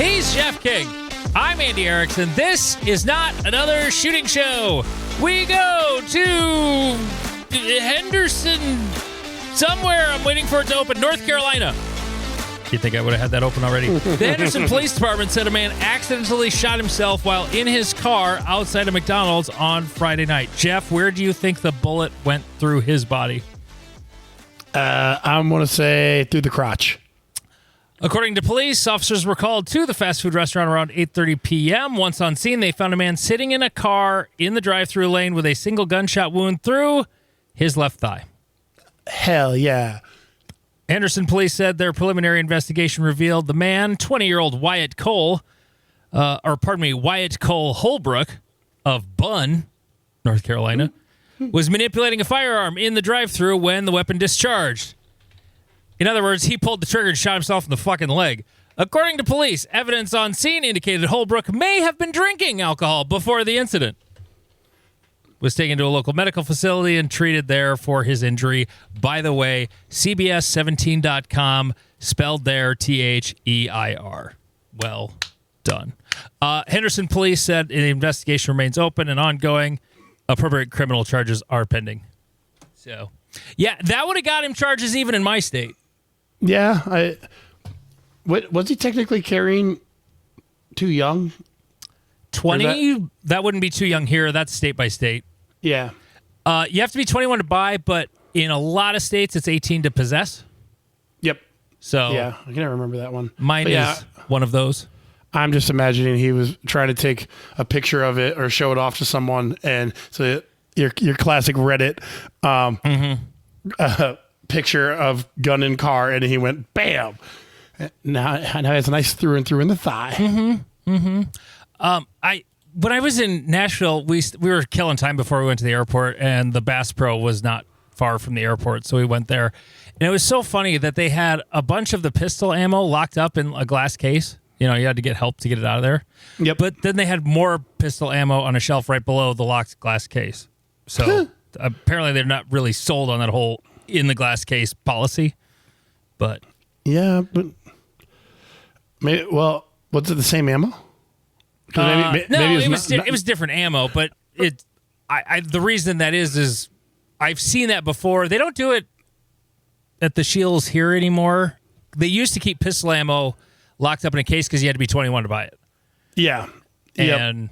He's Jeff King. I'm Andy Erickson. This is not another shooting show. We go to Henderson somewhere. I'm waiting for it to open. North Carolina. You think I would have had that open already? The Henderson Police Department said a man accidentally shot himself while in his car outside a McDonald's on Friday night. Jeff, where do you think the bullet went through his body? I'm going to say through the crotch. According to police, officers were called to the fast food restaurant around 8:30 p.m. Once on scene, they found a man sitting in a car in the drive-thru lane with a single gunshot wound through his left thigh. Hell yeah. Henderson police said their preliminary investigation revealed the man, 20-year-old Wyatt Cole Holbrook of Bunn, North Carolina, was manipulating a firearm in the drive-thru when the weapon discharged. In other words, he pulled the trigger and shot himself in the fucking leg. According to police, evidence on scene indicated Holbrook may have been drinking alcohol before the incident. Was taken to a local medical facility and treated there for his injury. By the way, CBS17.com, spelled there Their. Well done. Henderson police said the investigation remains open and ongoing. Appropriate criminal charges are pending. So, yeah, that would have got him charges even in my state. Yeah. Was he technically carrying too young? 20? That wouldn't be too young here. That's state by state. Yeah. You have to be 21 to buy, but in a lot of states, it's 18 to possess. Yep. So yeah, I can't remember that one. Mine is one of those. I'm just imagining he was trying to take a picture of it or show it off to someone, and so your classic Reddit picture of gun in car, and he went bam. Now it's a nice through and through in the thigh. When I was in Nashville, we were killing time before we went to the airport, and the Bass Pro was not far from the airport, so we went there. And it was so funny that they had a bunch of the pistol ammo locked up in a glass case. You know, you had to get help to get it out of there. Yep. But then they had more pistol ammo on a shelf right below the locked glass case. So apparently they're not really sold on that whole in the glass case policy. But yeah, but maybe, well, was it the same ammo? No, it was different ammo, but the reason that is I've seen that before. They don't do it at the Shields here anymore. They used to keep pistol ammo locked up in a case because you had to be 21 to buy it. Yeah. And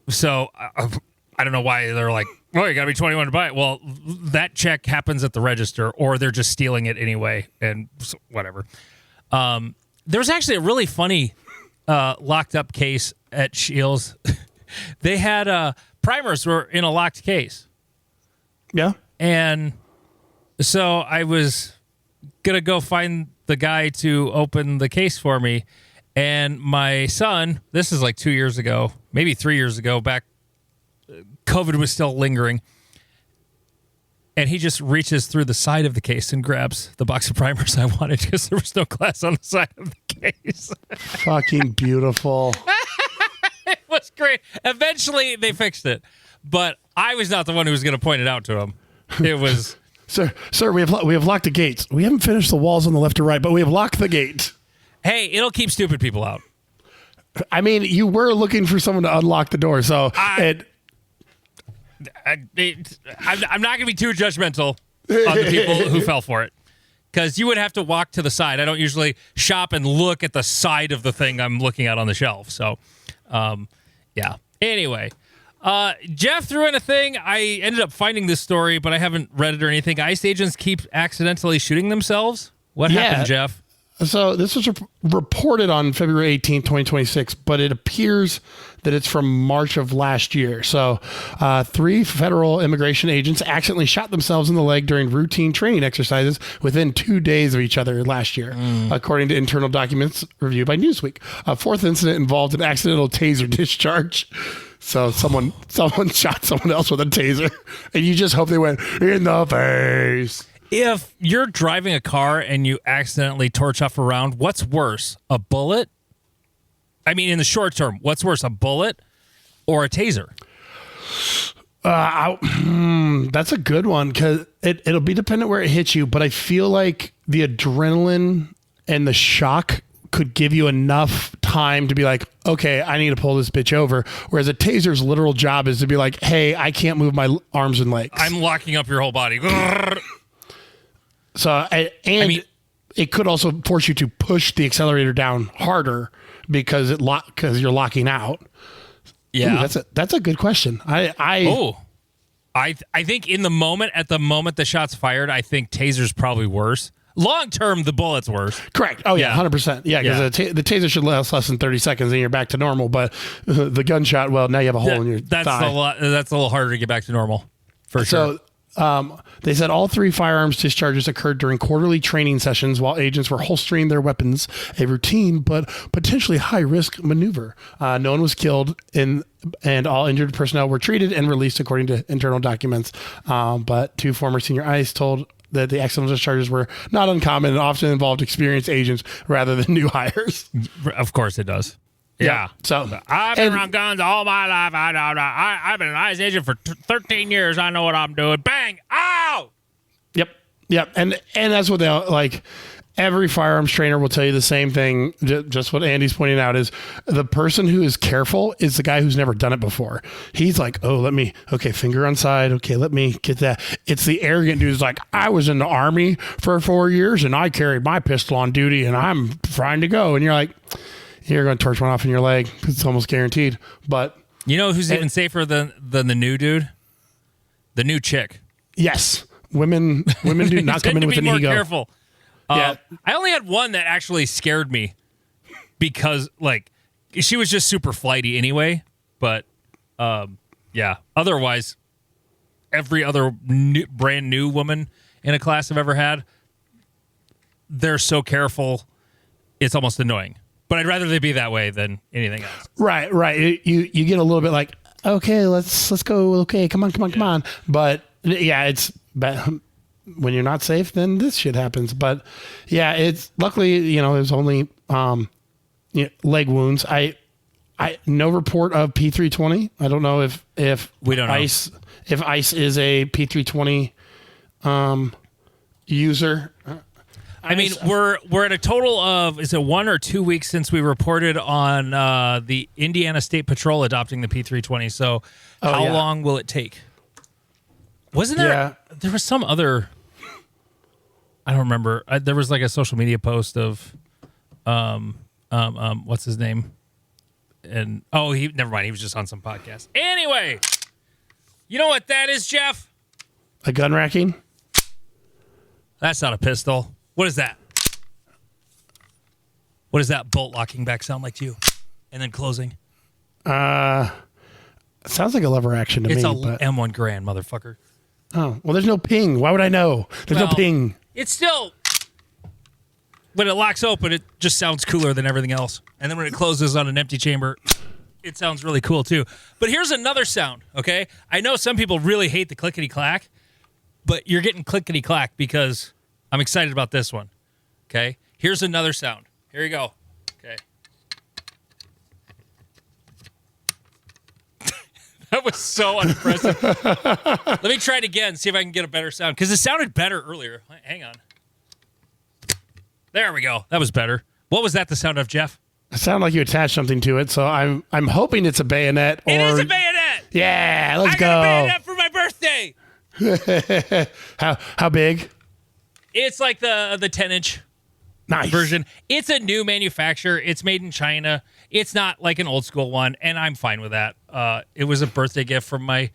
so I don't know why they're like, oh, you got to be 21 to buy it. Well, that check happens at the register, or they're just stealing it anyway, and whatever. There was actually a really funny locked up case at Shields. They had primers were in a locked case. Yeah. And so I was going to go find the guy to open the case for me. And my son, this is like 2 years ago, maybe 3 years ago, back, COVID was still lingering. And he just reaches through the side of the case and grabs the box of primers I wanted because there was no glass on the side of the case. Fucking beautiful. It was great. Eventually, they fixed it. But I was not the one who was going to point it out to him. It was... Sir, we have locked the gates. We haven't finished the walls on the left or right, but we have locked the gate. Hey, it'll keep stupid people out. I mean, you were looking for someone to unlock the door, so... I'm not going to be too judgmental on the people who fell for it. Because you would have to walk to the side. I don't usually shop and look at the side of the thing I'm looking at on the shelf. So, yeah. Anyway, Jeff threw in a thing. I ended up finding this story, but I haven't read it or anything. ICE agents keep accidentally shooting themselves. What happened, Jeff? So this was reported on February 18th, 2026, but it appears that it's from March of last year. So 3 federal immigration agents accidentally shot themselves in the leg during routine training exercises within 2 days of each other last year, according to internal documents reviewed by Newsweek. A 4th incident involved an accidental taser discharge. So someone shot someone else with a taser, and you just hope they went in the face. If you're driving a car and you accidentally torch off a round, what's worse, a bullet? I mean, in the short term, what's worse, a bullet or a taser? That's a good one because it'll be dependent where it hits you, but I feel like the adrenaline and the shock could give you enough time time to be like, okay, I need to pull this bitch over. Whereas a taser's literal job is to be like, hey, I can't move my arms and legs. I'm locking up your whole body. So, it could also force you to push the accelerator down harder because you're locking out. Yeah. Ooh, that's a good question. I think at the moment the shot's fired, I think taser's probably worse. Long term, the bullet's worse. Correct. Oh yeah, 100%. Yeah, because the taser should last less than 30 seconds and you're back to normal. But the gunshot, well, now you have a hole in your thigh. That's a little harder to get back to normal, for sure. So they said all 3 firearms discharges occurred during quarterly training sessions while agents were holstering their weapons, a routine but potentially high-risk maneuver. No one was killed, and all injured personnel were treated and released according to internal documents. But 2 former senior ICE told that the accidental discharges were not uncommon and often involved experienced agents rather than new hires. Of course it does. Yeah. So I've been around guns all my life. I've been an ICE agent for 13 years. I know what I'm doing. Bang! Ow! Yep. And that's what they like. Every firearms trainer will tell you the same thing. Just what Andy's pointing out is the person who is careful is the guy who's never done it before. He's like, finger on side. Okay, let me get that. It's the arrogant dude who's like, I was in the Army for 4 years and I carried my pistol on duty and I'm fine to go. And you're like, you're going to torch one off in your leg. It's almost guaranteed. But you know who's even safer than the new dude? The new chick. Yes. Women do not come in with an ego. Be more careful. I only had one that actually scared me because, she was just super flighty anyway. But, otherwise, every other brand new woman in a class I've ever had, they're so careful, it's almost annoying. But I'd rather they be that way than anything else. Right. You get a little bit like, okay, let's go. Okay, come on. But yeah, it's bad. When you're not safe, then this shit happens. But yeah, it's luckily, there's only leg wounds. I no report of P320. I don't know if we don't ICE know. If ICE is a P320 user. I mean, we're at a total of, is it 1 or 2 weeks since we reported on the Indiana State Patrol adopting the P320. So how long will it take? Wasn't there? Yeah. There was some other. I don't remember. There was a social media post of, what's his name? And never mind. He was just on some podcast. Anyway, you know what that is, Jeff? A gun racking? That's not a pistol. What is that? What does that bolt locking back sound like to you? And then closing. It sounds like a lever action to me. It's a M1 Grand, motherfucker. Oh, well, there's no ping. Why would I know? There's no ping. It's still, when it locks open, it just sounds cooler than everything else. And then when it closes on an empty chamber, it sounds really cool too. But here's another sound, okay? I know some people really hate the clickety-clack, but you're getting clickety-clack because I'm excited about this one, okay? Here's another sound. Here you go, okay? That was so unimpressive. Let me try it again, see if I can get a better sound. Because it sounded better earlier. Hang on. There we go. That was better. What was that the sound of, Jeff? It sounded like you attached something to it, so I'm hoping it's a bayonet. It is a bayonet! Yeah, let's go. I got a bayonet for my birthday! How big? It's like the 10-inch version. It's a new manufacturer. It's made in China. It's not like an old school one, and I'm fine with that. It was a birthday gift from my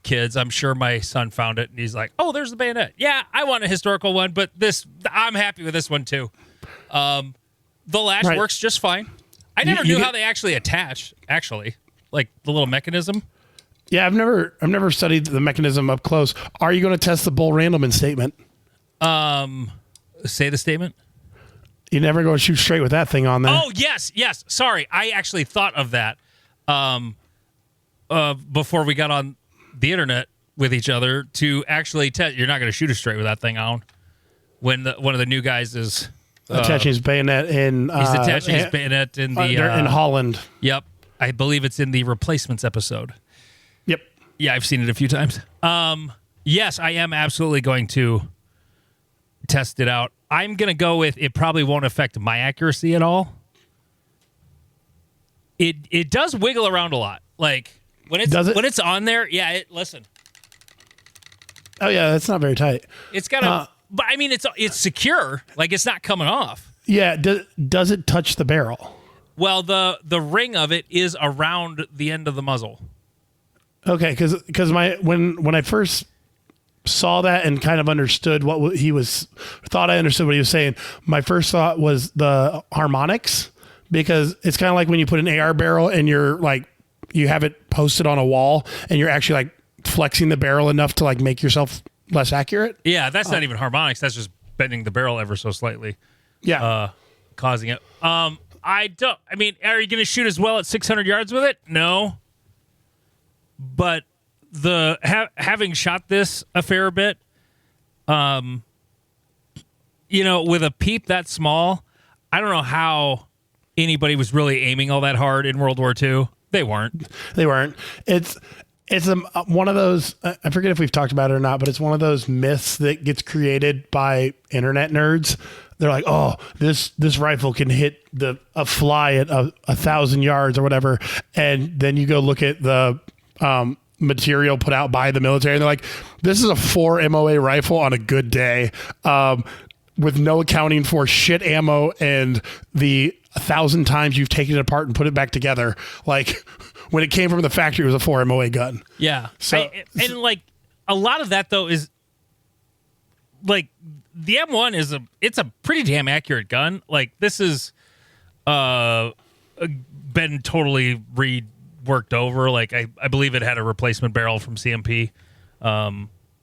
kids. I'm sure my son found it, and he's like, oh, there's the bayonet. Yeah, I want a historical one, but I'm happy with this one, too. The lash works just fine. I never knew how they actually attach, like the little mechanism. Yeah, I've never studied the mechanism up close. Are you going to test the Bull Randleman statement? Say the statement. You never go and shoot straight with that thing on there. Oh, yes. Sorry. I actually thought of that before we got on the internet with each other to actually test. You're not going to shoot it straight with that thing on. When one of the new guys is attaching his bayonet in. He's attaching his bayonet in in Holland. Yep. I believe it's in the replacements episode. Yep. Yeah, I've seen it a few times. Yes, I am absolutely going to test it out. I'm going to go with it probably won't affect my accuracy at all. it does wiggle around a lot. Like when it's on there, yeah. Listen. Oh yeah, that's not very tight. It's got a, but I mean, it's secure. Like it's not coming off. Yeah. Does it touch the barrel? Well, the ring of it is around the end of the muzzle. Okay, because when I first saw that and kind of understood thought I understood what he was saying. My first thought was the harmonics, because it's kind of like when you put an AR barrel and you're like, you have it posted on a wall and you're actually like flexing the barrel enough to like make yourself less accurate. Yeah, that's not even harmonics. That's just bending the barrel ever so slightly. Yeah. Causing it. I mean, are you going to shoot as well at 600 yards with it? No. But having shot this a fair bit, with a peep that small, I don't know how anybody was really aiming all that hard in World War II. They weren't. It's one of those, I forget if we've talked about it or not, but it's one of those myths that gets created by internet nerds. They're like, oh, this rifle can hit a fly at 1,000 yards or whatever. And then you go look at the material put out by the military, and they're like, this is a 4 MOA rifle on a good day, with no accounting for shit ammo and the 1,000 times you've taken it apart and put it back together. Like when it came from the factory, it was a 4 MOA gun. Yeah. So and like a lot of that though is like the M1 it's a pretty damn accurate gun. Like this is been totally reworked over. Like I believe it had a replacement barrel from CMP.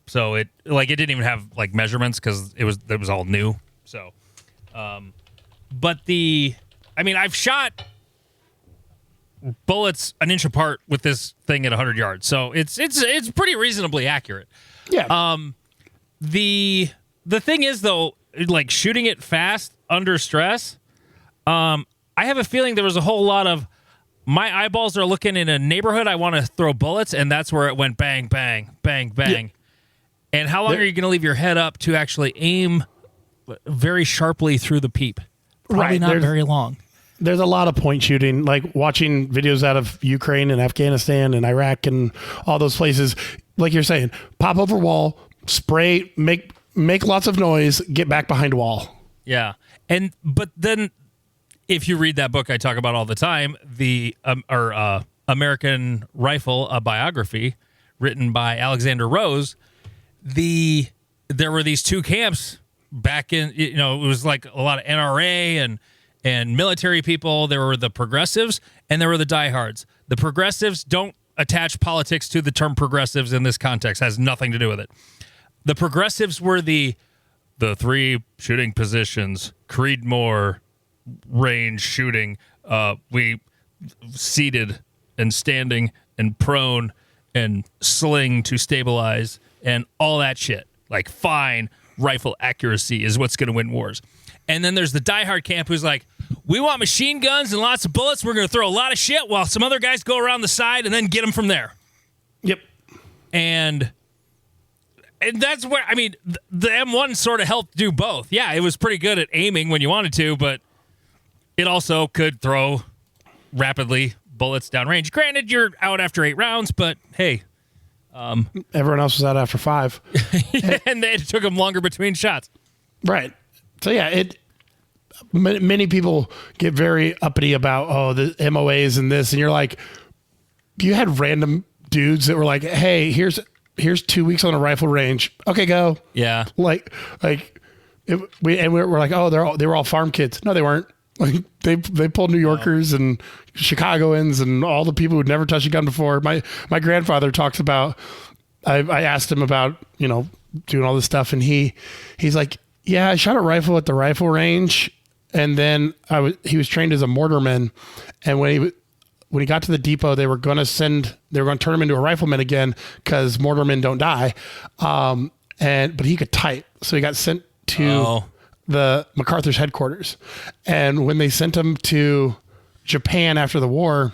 So it didn't even have like measurements because it was all new. So but I've shot bullets an inch apart with this thing at 100 yards. So it's pretty reasonably accurate. Yeah. The thing is though, like shooting it fast under stress, I have a feeling there was a whole lot of my eyeballs are looking in a neighborhood I want to throw bullets, and that's where it went bang, bang, bang, bang. Yeah. And how long are you going to leave your head up to actually aim very sharply through the peep? Probably not very long. There's a lot of point shooting, like watching videos out of Ukraine and Afghanistan and Iraq and all those places. Like you're saying, pop over wall, spray, make lots of noise, get back behind wall. Yeah. But then if you read that book I talk about all the time, the American Rifle, a biography written by Alexander Rose, there were these two camps back in, it was like a lot of NRA and military people. There were the progressives and there were the diehards. The progressives don't attach politics to the term progressives in this context. It has nothing to do with it. The progressives were the 3 shooting positions, Creedmoor range shooting, we seated and standing and prone and sling to stabilize and all that shit. Like fine rifle accuracy is what's going to win wars. And then there's the diehard camp who's like, we want machine guns and lots of bullets. We're going to throw a lot of shit while some other guys go around the side and then get them from there. Yep. And that's where, the M1 sort of helped do both. Yeah, it was pretty good at aiming when you wanted to, but it also could throw rapidly bullets downrange. Granted, you're out after 8 rounds, but hey. Everyone else was out after 5. And it took them longer between shots. Right. So yeah, many people get very uppity about, the MOAs and this, and you're like, you had random dudes that were like, hey, here's 2 weeks on a rifle range. Okay, go. Yeah. We're like, oh, they were all farm kids. No, they weren't. Like they pulled New Yorkers and Chicagoans and all the people who'd never touched a gun before. My grandfather talks about, I asked him about, doing all this stuff, and he's like, yeah, I shot a rifle at the rifle range, and then he was trained as a mortarman, and when he got to the depot, they were going to turn him into a rifleman again because mortarmen don't die. But he could type, so he got sent to the MacArthur's headquarters. And when they sent him to Japan after the war,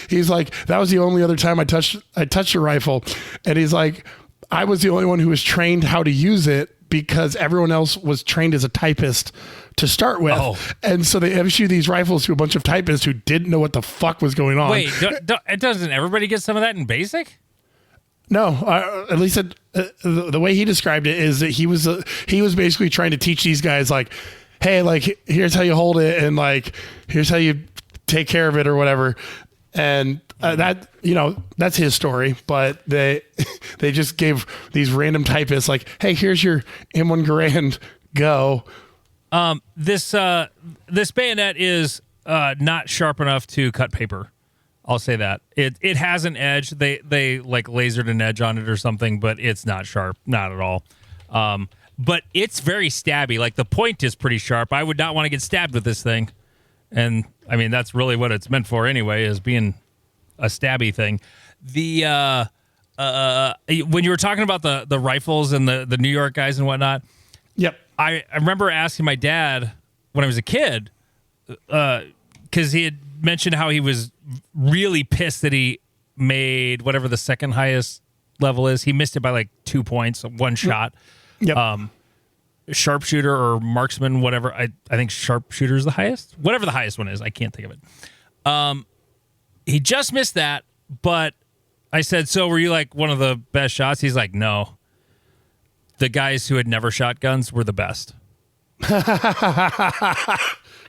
he's like, that was the only other time I touched a rifle. And he's like, I was the only one who was trained how to use it because everyone else was trained as a typist to start with. Oh. And so they issue these rifles to a bunch of typists who didn't know what the fuck was going on. Wait, doesn't everybody get some of that in basic? No, at least the way he described it is that he was basically trying to teach these guys, like, hey, like, here's how you hold it, and like, here's how you take care of it or whatever. And that, that's his story, but they just gave these random typists like, hey, here's your M1 Garand, go. This bayonet is not sharp enough to cut paper. I'll say that. It has an edge. They like lasered an edge on it or something, but it's not sharp, not at all. But it's very stabby. Like, the point is pretty sharp. I would not want to get stabbed with this thing. And I mean, that's really what it's meant for anyway, is being a stabby thing. The when you were talking about the rifles and the New York guys and whatnot, yep. I remember asking my dad when I was a kid, because he had mentioned how he was really pissed that he made whatever the second highest level is. He missed it by like 2 points, one shot. Yep. Sharpshooter or marksman, whatever. I think sharpshooter is the highest. Whatever the highest one is, I can't think of it. He just missed that, but I said, so were you like one of the best shots? He's like, no. The guys who had never shot guns were the best. Because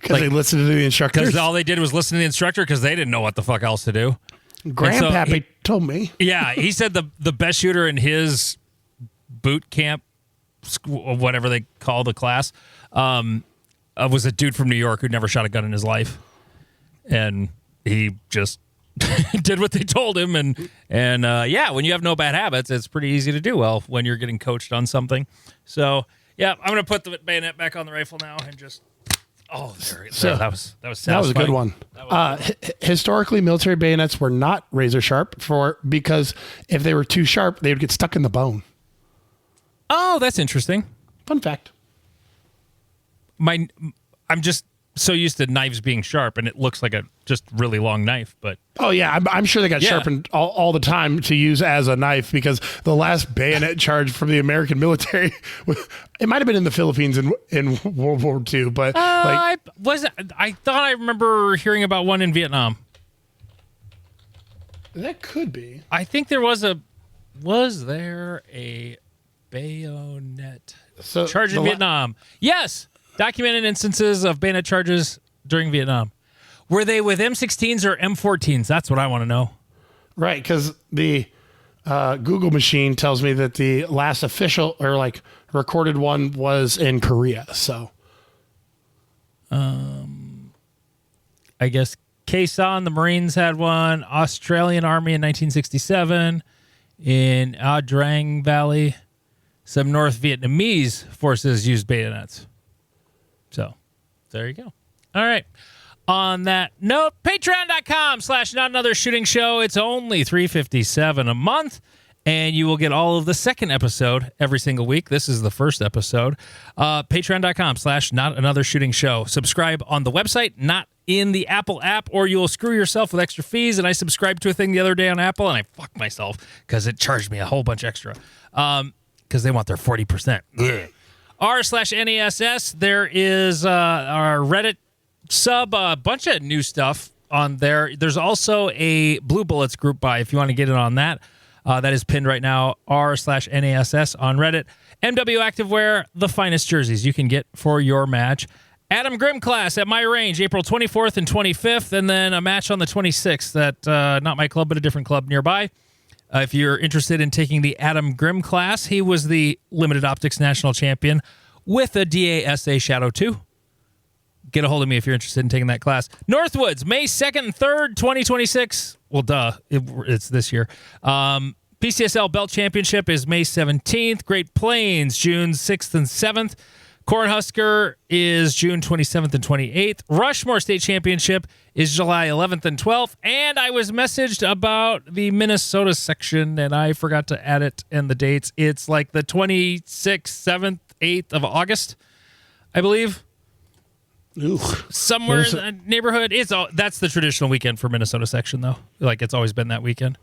they listened to the instructors. Because all they did was listen to the instructor because they didn't know what the fuck else to do. Grandpappy told me. Yeah, he said the best shooter in his boot camp, whatever they call the class, was a dude from New York who never shot a gun in his life. And he just did what they told him. And yeah, when you have no bad habits, it's pretty easy to do well when you're getting coached on something. So, yeah, I'm going to put the bayonet back on the rifle now and just... Oh, there. So that was that was a good one. Historically, military bayonets were not razor sharp because if they were too sharp, they would get stuck in the bone. Oh, that's interesting. Fun fact. I'm just so used to knives being sharp, and it looks like a just really long knife. But oh yeah, I'm sure they got sharpened all the time to use as a knife, because the last bayonet charge from the American military, it might have been in the Philippines in World War II, but I thought I remember hearing about one in Vietnam. That could be. I think there was there a bayonet charge in Vietnam? Yes. Documented instances of bayonet charges during Vietnam. Were they with M16s or M14s? That's what I want to know. Right, because the Google machine tells me that the last official or like recorded one was in Korea. So, I guess Quezon, the Marines had one. Australian Army in 1967 in Drang Valley. Some North Vietnamese forces used bayonets. So, there you go. All right. On that note, patreon.com/notanothershootingshow. It's only $3.57 a month, and you will get all of the second episode every single week. This is the first episode. Patreon.com/notanothershootingshow. Subscribe on the website, not in the Apple app, or you'll screw yourself with extra fees. And I subscribed to a thing the other day on Apple, and I fucked myself because it charged me a whole bunch extra because they want their 40%. r/NASS. There is our Reddit sub, a bunch of new stuff on there. There's also a Blue Bullets group buy if you want to get in on that. That is pinned right now, r/NASS on Reddit. MW Activewear, the finest jerseys you can get for your match. Adam Grimm class at my range, April 24th and 25th, and then a match on the 26th at not my club, but a different club nearby. If you're interested in taking the Adam Grimm class, he was the Limited Optics National Champion with a DASA Shadow 2. Get a hold of me if you're interested in taking that class. Northwoods, May 2nd and 3rd, 2026. Well, duh. It's this year. PCSL Belt Championship is May 17th. Great Plains, June 6th and 7th. Cornhusker is June 27th and 28th. Rushmore State Championship is July 11th and 12th. And I was messaged about the Minnesota section, and I forgot to add it and the dates. It's like the 26th, 7th, 8th of August, I believe. Ooh. Somewhere in the neighborhood. That's the traditional weekend for Minnesota section, though. Like, it's always been that weekend.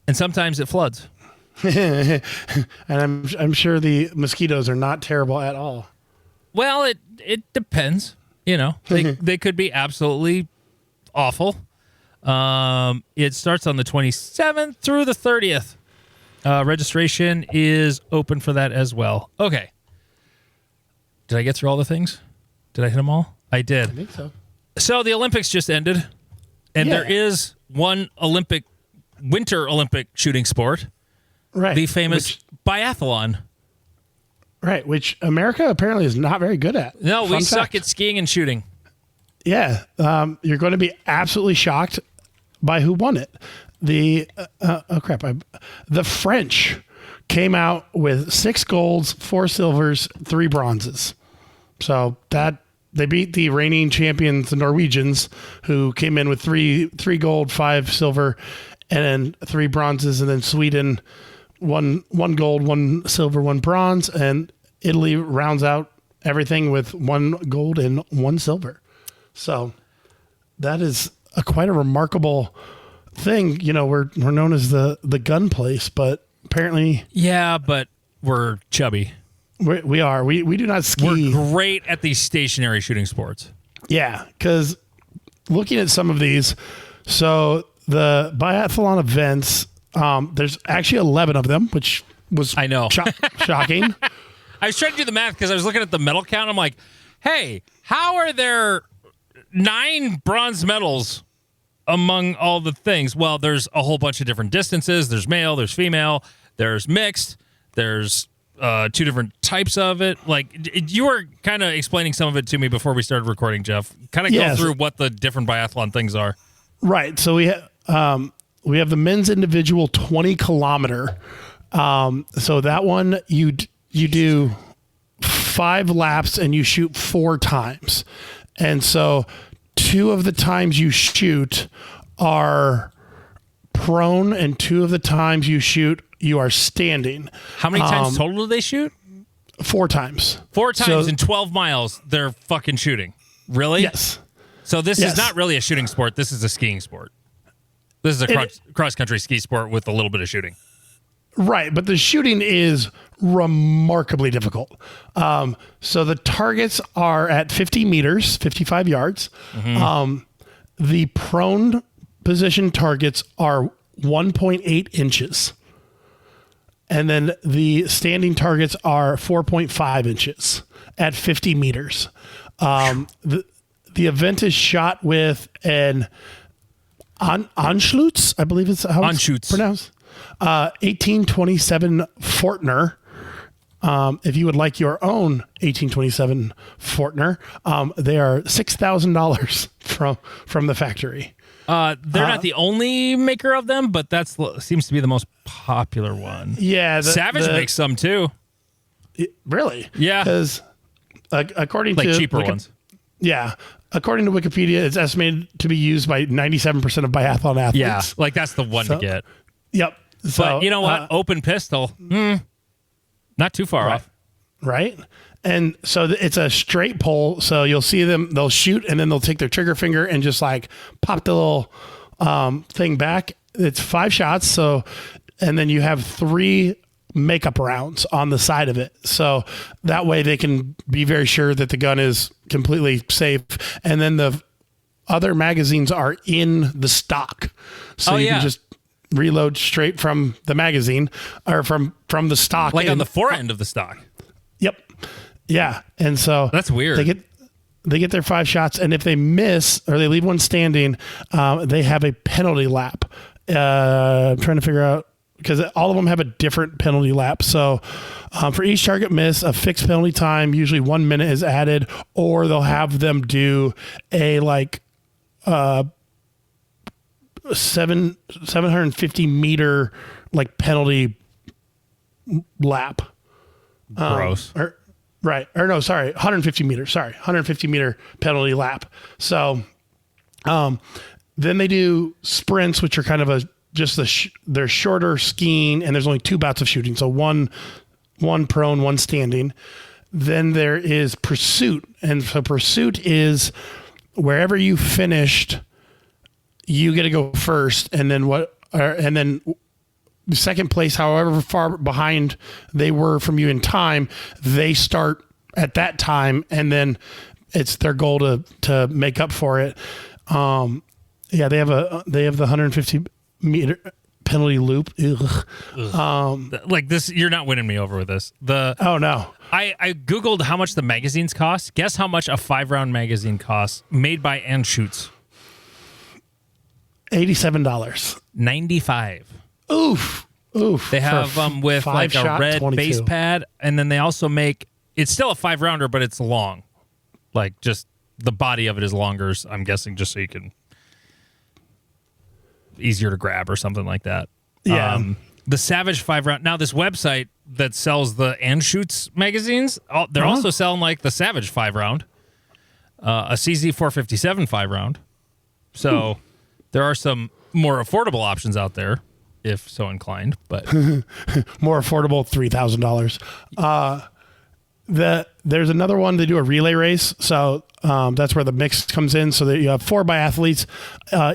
And sometimes it floods. And I'm sure the mosquitoes are not terrible at all. Well, it depends. You know, they could be absolutely awful. It starts on the 27th through the 30th. Registration is open for that as well. Okay. Did I get through all the things? Did I hit them all? I did. I think so. So the Olympics just ended, and there is one Winter Olympic shooting sport, right? The famous biathlon. Right, which America apparently is not very good at. No, we suck fact. at skiing and shooting. Yeah, you're going to be absolutely shocked by who won it. The French came out with 6 golds, 4 silvers, 3 bronzes. So that they beat the reigning champions, the Norwegians, who came in with 3 gold, 5 silver, and 3 bronzes, and then Sweden one gold, 1 silver, 1 bronze, and Italy rounds out everything with 1 gold and 1 silver. So that is quite a remarkable thing. You know, we're known as the gun place, but apparently, yeah, but we're chubby. We are. We do not ski. We're great at these stationary shooting sports. Yeah, because looking at some of these, so the biathlon events, there's actually 11 of them, which was shocking. I was trying to do the math because I was looking at the medal count. I'm like, hey, how are there 9 bronze medals among all the things? Well, there's a whole bunch of different distances. There's male, there's female, there's mixed, there's 2 different types of it. Like, you were kind of explaining some of it to me before we started recording, Jeff. Kind of go through what the different biathlon things are. Right. So we have the men's individual 20 kilometer. So that one you do 5 laps and you shoot 4 times. And so 2 of the times you shoot are prone and 2 of the times you shoot, you are standing. How many times total do they shoot? 4 times. 4 times in 12 miles, they're fucking shooting. Really? Yes. So this is not really a shooting sport. This is a skiing sport. This is a cross-country ski sport with a little bit of shooting. Right, but the shooting is remarkably difficult. So the targets are at 50 meters, 55 yards. Mm-hmm. The prone position targets are 1.8 inches. And then the standing targets are 4.5 inches at 50 meters. The event is shot with an Anschutz, I believe it's how it's pronounced. 1827 Fortner. If you would like your own 1827 Fortner, they are $6,000 from the factory. They're not the only maker of them, but that seems to be the most popular one. Yeah, Savage makes some too. Really? Yeah, because according to cheaper ones. Yeah, according to Wikipedia, it's estimated to be used by 97% of biathlon athletes. Yeah, like that's the one to get. Yep. So, but you know what? Open pistol, not too far off. Right? And so it's a straight pull. So you'll see them, they'll shoot, and then they'll take their trigger finger and just like pop the little thing back. It's 5 shots. So, and then you have 3 makeup rounds on the side of it. So that way they can be very sure that the gun is completely safe. And then the other magazines are in the stock. So you can just reload straight from the magazine or from the stock. Like on the forend of the stock. Yep. Yeah. And so that's weird. They get their 5 shots, and if they miss or they leave one standing, they have a penalty lap. I'm trying to figure out, because all of them have a different penalty lap. So for each target miss, a fixed penalty time, usually 1 minute is added, or they'll have them do a 750 meter penalty lap. Gross. 150 meters. 150 meter penalty lap. So then they do sprints, which are kind of they're shorter skiing, and there's only 2 bouts of shooting. So one prone, 1 standing. Then there is pursuit. And so pursuit is wherever you finished, you get to go first. And then second place, however far behind they were from you in time, they start at that time, and then it's their goal to make up for it. Yeah, they have the 150 meter penalty loop. Ugh. Like this, you're not winning me over with this. Oh no. I Googled how much the magazines cost. Guess how much a 5-round magazine costs made by Anschutz? $87. $95. Oof. They have with like a red 22. base pad, and then they also make, it's still a 5-rounder, but it's long. Like just the body of it is longer, I'm guessing, just so you can, easier to grab or something like that. Yeah. The Savage 5-round. Now this website that sells the Anschutz magazines, they're also selling like the Savage 5-round, a CZ 457 5-round. So there are some more affordable options out there, if so inclined. But more affordable, $3,000. There's another one. They do a relay race, so that's where the mix comes in. So that you have 4 biathletes,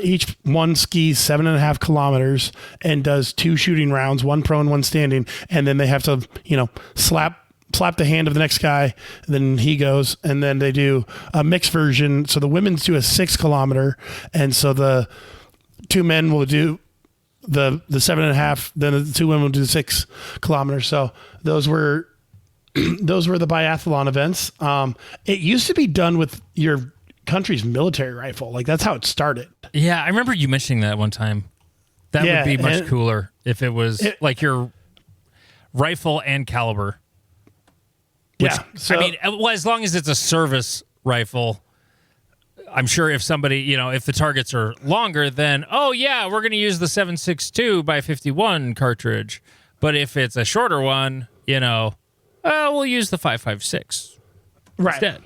each one skis 7.5 kilometers and does 2 shooting rounds, 1 prone, 1 standing, and then they have to, slap the hand of the next guy, then he goes, and then they do a mixed version. So the women's do a 6 kilometer, and so the 2 men will do the 7.5, then the 2 women will do 6 kilometers. So those were the biathlon events. It used to be done with your country's military rifle. Like that's how it started. yeah, I remember you mentioning that one time. That would be much cooler if it was like your rifle and caliber. Which, yeah. So, I mean, well, as long as it's a service rifle, I'm sure if somebody, if the targets are longer, then, oh, yeah, we're going to use the 7.62 by 51 cartridge. But if it's a shorter one, we'll use the 5.56 instead.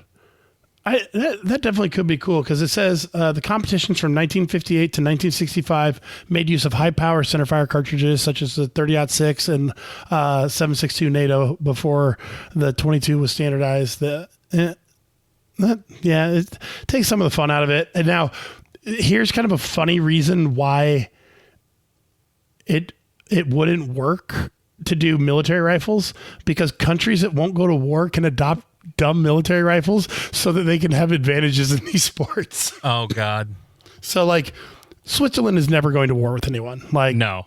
That definitely could be cool because it says the competitions from 1958 to 1965 made use of high-power centerfire cartridges such as the 30-06 and 7.62 NATO before the 22 was standardized. It takes some of the fun out of it. And now, here's kind of a funny reason why it wouldn't work to do military rifles, because countries that won't go to war can adopt dumb military rifles so that they can have advantages in these sports. Oh, God. So, like, Switzerland is never going to war with anyone. Like, no.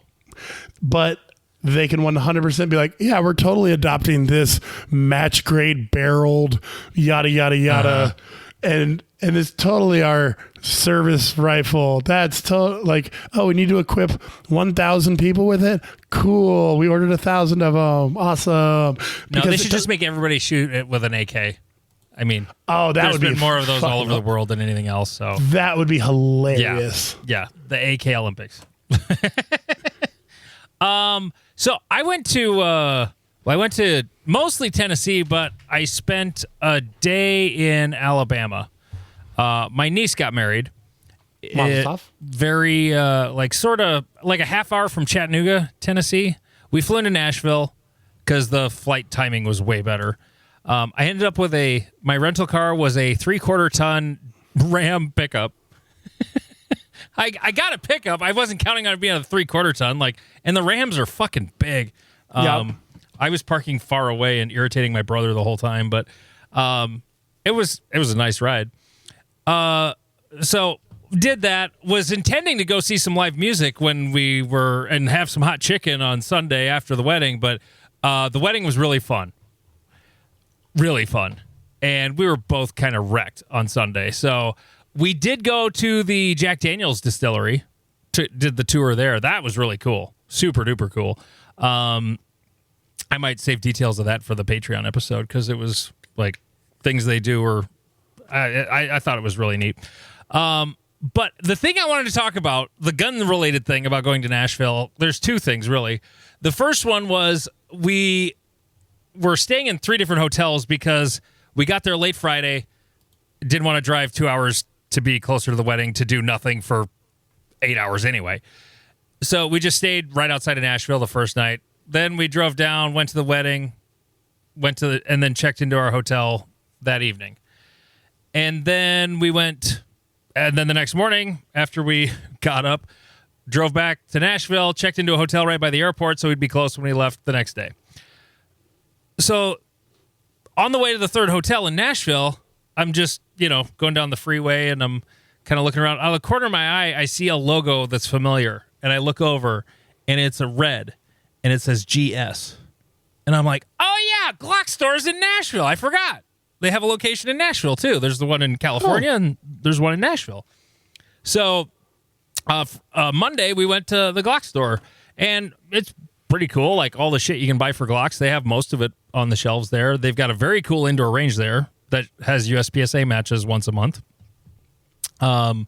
But they can 100% be like, yeah, we're totally adopting this match grade barreled yada, yada, yada. And it's totally our service rifle. That's like, oh, we need to equip 1,000 people with it. Cool. We ordered 1,000 of them. Awesome. No, they should just make everybody shoot it with an AK. I mean, there's been more of those all over the world than anything else. So that would be hilarious. Yeah, the AK Olympics. So I went to mostly Tennessee, but I spent a day in Alabama. My niece got married. Very sort of like a half hour from Chattanooga, Tennessee. We flew into Nashville because the flight timing was way better. I ended up with my rental car was a 3/4 ton Ram pickup. I got a pickup. I wasn't counting on it being a 3/4 ton. And the Rams are fucking big. I was parking far away and irritating my brother the whole time, but it was a nice ride. So did that, was intending to go see some live music when we were, and have some hot chicken on Sunday after the wedding, but the wedding was really fun. Really fun. And we were both kind of wrecked on Sunday. So we did go to the Jack Daniel's distillery, did the tour there. That was really cool. Super duper cool. I might save details of that for the Patreon episode because it was like things they do, or I thought it was really neat. But the thing I wanted to talk about, the gun-related thing about going to Nashville, there's 2 things, really. The first one was we were staying in 3 different hotels because we got there late Friday, didn't want to drive 2 hours to be closer to the wedding to do nothing for 8 hours anyway. So we just stayed right outside of Nashville the first night. Then we drove down, went to the wedding, and then checked into our hotel that evening. And then we went, and then the next morning, after we got up, drove back to Nashville, checked into a hotel right by the airport so we'd be close when we left the next day. So on the way to the third hotel in Nashville, I'm just, going down the freeway and I'm kind of looking around. Out of the corner of my eye, I see a logo that's familiar. And I look over and it's a red and it says GS. And I'm like, oh yeah, Glock store's in Nashville. I forgot. They have a location in Nashville too. There's the one in California and there's one in Nashville. So Monday we went to the Glock store and it's pretty cool. Like all the shit you can buy for Glocks, they have most of it on the shelves there. They've got a very cool indoor range there that has USPSA matches once a month. And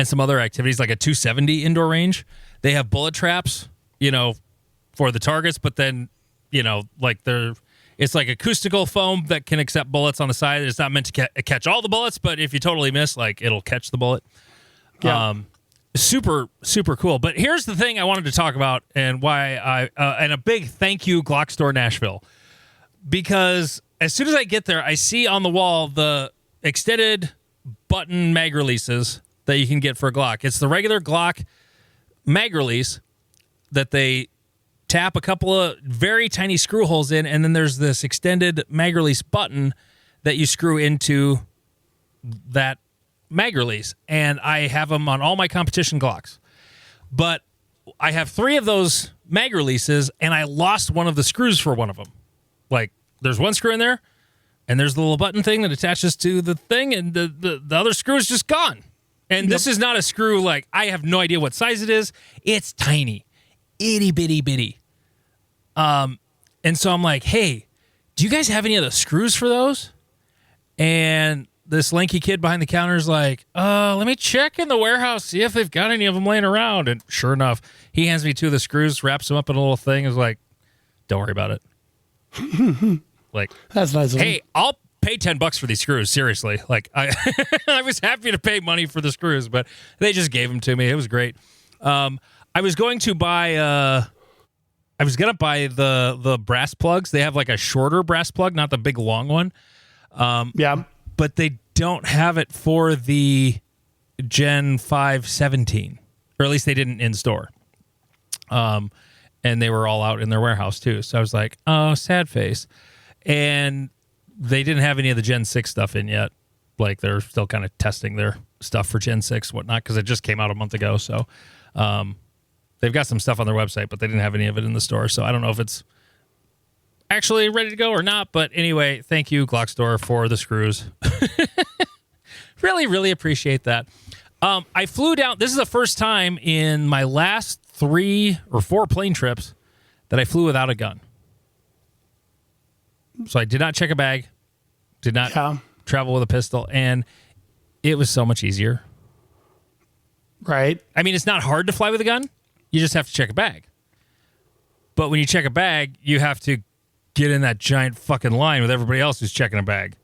some other activities like a 270 indoor range. They have bullet traps, for the targets, but then, it's like acoustical foam that can accept bullets on the side. It's not meant to catch all the bullets, but if you totally miss, it'll catch the bullet. Yeah. Super, super cool. But here's the thing I wanted to talk about and why and a big thank you, Glock Store Nashville. Because as soon as I get there, I see on the wall the extended button mag releases that you can get for a Glock. It's the regular Glock mag release that they tap a couple of very tiny screw holes in, and then there's this extended mag release button that you screw into that mag release. And I have them on all my competition Glocks. But I have 3 of those mag releases, and I lost one of the screws for one of them. There's one screw in there, and there's the little button thing that attaches to the thing, and the other screw is just gone. And This is not a screw, I have no idea what size it is. It's tiny. Itty bitty bitty. And so I'm like, hey, do you guys have any of the screws for those? And this lanky kid behind the counter is like, let me check in the warehouse, see if they've got any of them laying around. And sure enough, he hands me 2 of the screws, wraps them up in a little thing, and is like, don't worry about it. That's nice. Hey, I'll pay $10 for these screws. Seriously. I was happy to pay money for the screws, but they just gave them to me. It was great. I was going to buy, the brass plugs. They have a shorter brass plug, not the big long one. Yeah. But they don't have it for the Gen 517, or at least they didn't in store. And they were all out in their warehouse too. So I was like, oh, sad face. And they didn't have any of the Gen 6 stuff in yet. They're still kind of testing their stuff for Gen 6, whatnot, because it just came out a month ago. So they've got some stuff on their website, but they didn't have any of it in the store. So I don't know if it's actually ready to go or not. But anyway, thank you, Glock Store, for the screws. Really, really appreciate that. I flew down. This is the first time in my last 3 or 4 plane trips that I flew without a gun. So I did not check a bag, did not travel with a pistol, and it was so much easier. Right. I mean, it's not hard to fly with a gun. You just have to check a bag. But when you check a bag, you have to get in that giant fucking line with everybody else who's checking a bag.